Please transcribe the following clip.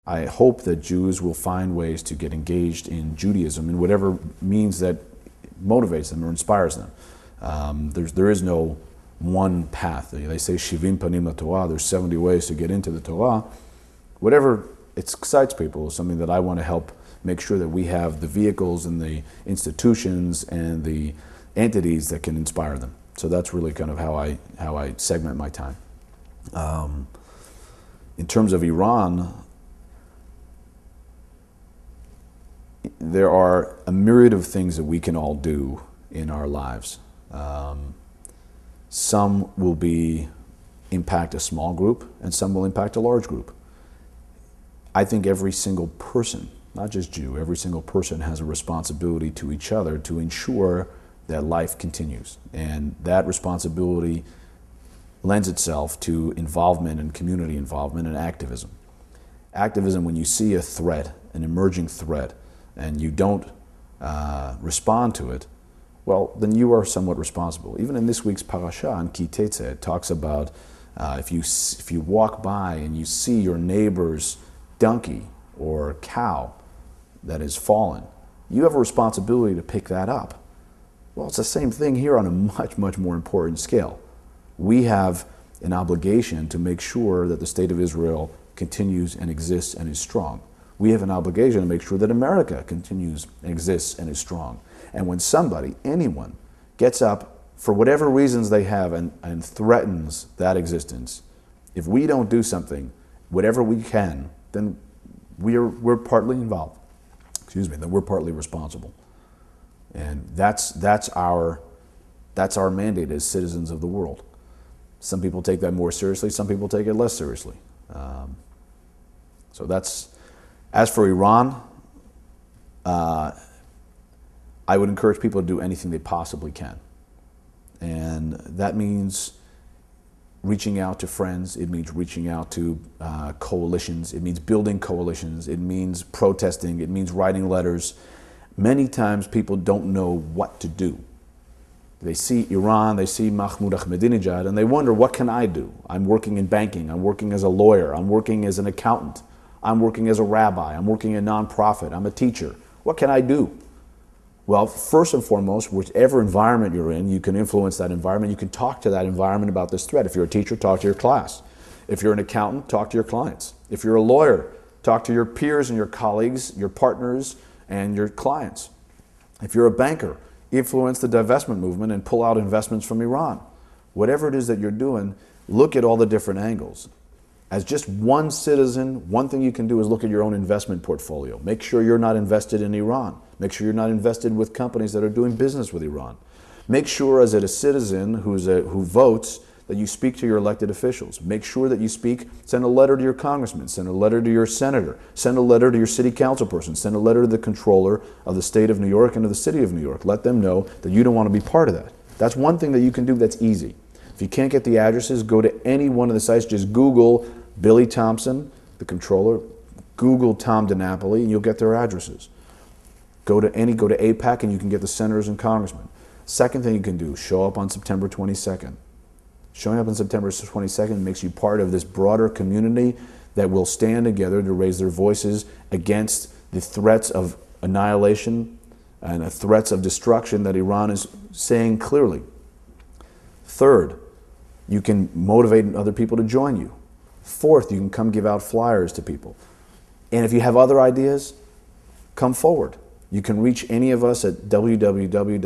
I hope that Jews will find ways to get engaged in Judaism in whatever means that motivates them or inspires them. There is no one path. They say Shivim Panim LaTorah, there's 70 ways to get into the Torah. Whatever excites people is something that I want to help make sure that we have the vehicles and the institutions and the entities that can inspire them. So that's really kind of how I segment my time. In terms of Iran, there are a myriad of things that we can all do in our lives. Some will impact a small group, and some will impact a large group. I think every single person, not just Jew, every single person has a responsibility to each other to ensure that life continues. And that responsibility lends itself to involvement and community involvement and activism. Activism, when you see a threat, an emerging threat, and you don't respond to it, well, then you are somewhat responsible. Even in this week's parasha, in Ki Tetzeh, it talks about if you walk by and you see your neighbor's donkey or cow that has fallen, you have a responsibility to pick that up. Well, it's the same thing here on a much, much more important scale. We have an obligation to make sure that the state of Israel continues and exists and is strong. We have an obligation to make sure that America continues and exists and is strong. And when somebody, anyone, gets up for whatever reasons they have and threatens that existence, if we don't do something, whatever we can, then we're partly involved. Excuse me, then we're partly responsible. And that's our mandate as citizens of the world. Some people take that more seriously, some people take it less seriously. So that's, as for Iran, I would encourage people to do anything they possibly can. And that means reaching out to friends, it means reaching out to coalitions, it means building coalitions, it means protesting, it means writing letters. Many times people don't know what to do. They see Iran, they see Mahmoud Ahmadinejad, and they wonder, what can I do? I'm working in banking, I'm working as a lawyer, I'm working as an accountant, I'm working as a rabbi, I'm working in a nonprofit, I'm a teacher. What can I do? Well, first and foremost, whichever environment you're in, you can influence that environment. You can talk to that environment about this threat. If you're a teacher, talk to your class. If you're an accountant, talk to your clients. If you're a lawyer, talk to your peers and your colleagues, your partners, and your clients. If you're a banker, influence the divestment movement and pull out investments from Iran. Whatever it is that you're doing, look at all the different angles. As just one citizen, one thing you can do is look at your own investment portfolio. Make sure you're not invested in Iran. Make sure you're not invested with companies that are doing business with Iran. Make sure as a citizen who votes that you speak to your elected officials. Make sure that you send a letter to your congressman, send a letter to your senator, send a letter to your city council person, send a letter to the controller of the state of New York and to the city of New York. Let them know that you don't want to be part of that. That's one thing that you can do that's easy. If you can't get the addresses, go to any one of the sites, just Google Billy Thompson, the Google Tom DiNapoli, and you'll get their addresses. Go to AIPAC and you can get the senators and congressmen. Second thing you can do, show up on September 22nd. Showing up on September 22nd makes you part of this broader community that will stand together to raise their voices against the threats of annihilation and the threats of destruction that Iran is saying clearly. Third, you can motivate other people to join you. Fourth, you can come give out flyers to people. And if you have other ideas, come forward. You can reach any of us at www.cyjp.org.